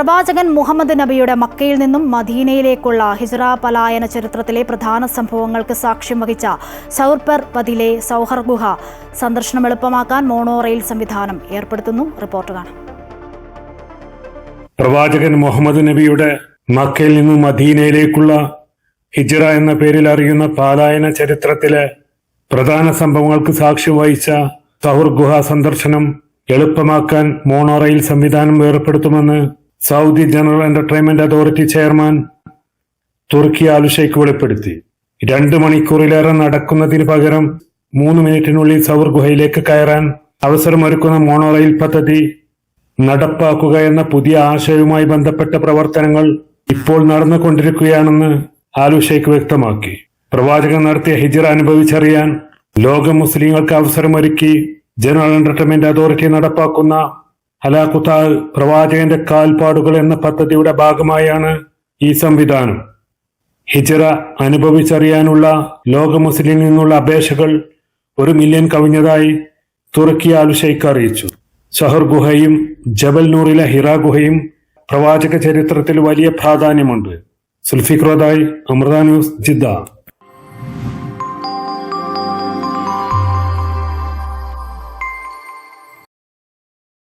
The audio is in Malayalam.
പ്രവാചകൻ മുഹമ്മദ് നബിയുടെ മക്കയിൽ നിന്നും മദീനയിലേക്കുള്ള ഹിജ്റ പലായന ചരിത്രത്തിലെ പ്രധാന സംഭവങ്ങൾക്ക് സാക്ഷ്യം വഹിച്ച സൗർപർവതിലെ സൗഹർ ഗുഹ സന്ദർശനം എളുപ്പമാക്കാൻ മോണോ റെയിൽ സംവിധാനം ഏർപ്പെടുത്തുന്നു. റിപ്പോർട്ട് കാണാം. പ്രവാചകൻ മുഹമ്മദ് നബിയുടെ മക്കയിൽ നിന്നും മദീനയിലേക്കുള്ള ഹിജ്റ എന്ന പേരിൽ അറിയുന്ന പലായന ചരിത്രത്തിലെ പ്രധാന സംഭവങ്ങൾക്ക് സാക്ഷ്യം വഹിച്ച സൗർ ഗുഹ സന്ദർശനം എളുപ്പമാക്കാൻ മോണോ റെയിൽ സംവിധാനം ഏർപ്പെടുത്തുമെന്ന് Saudi general entertainment authority chairman Turki Al Sheikh വെളിപ്പെടുത്തി. 2 മണിക്കൂറിലേറെ നടക്കുന്നതിന് പകരം 3 മിനിറ്റിനുള്ളിൽ സൗർ ഗുഹയിലേക്ക് കയറാൻ അവസരമൊരുക്കുന്ന മോണോ റെയിൽ പദ്ധതി നടപ്പാക്കുക എന്ന പുതിയ ആശയവുമായി ബന്ധപ്പെട്ട പ്രവർത്തനങ്ങൾ ഇപ്പോൾ നടന്നുകൊണ്ടിരിക്കുകയാണെന്ന് ആൽ ഷെയ്ഖ് വ്യക്തമാക്കി. പ്രവാചകൻ നടത്തിയ ഹിജ്റ അനുഭവിച്ചറിയാൻ ലോക മുസ്ലിങ്ങൾക്ക് അവസരമൊരുക്കി ജനറൽ എന്റർടൈൻമെന്റ് അതോറിറ്റി നടപ്പാക്കുന്ന അലാഖുതാൽ പ്രവാചകന്റെ കാൽപ്പാടുകൾ എന്ന പദ്ധതിയുടെ ഭാഗമായാണ് ഈ സംവിധാനം. ഹിജ്റ അനുഭവിച്ചറിയാനുള്ള ലോക മുസ്ലിമിൽ നിന്നുള്ള അപേക്ഷകൾ 1 മില്യൺ കവിഞ്ഞതായി തുർക്കി ആൽ ഷെയ്ഖ് അറിയിച്ചു. സഹർ ഗുഹയും ജബൽ നൂറിലെ ഹിറ ഗുഹയും പ്രവാചക ചരിത്രത്തിൽ വലിയ പ്രാധാന്യമുണ്ട്. Sulfiq റോദായി, Amrita news, Jeddah.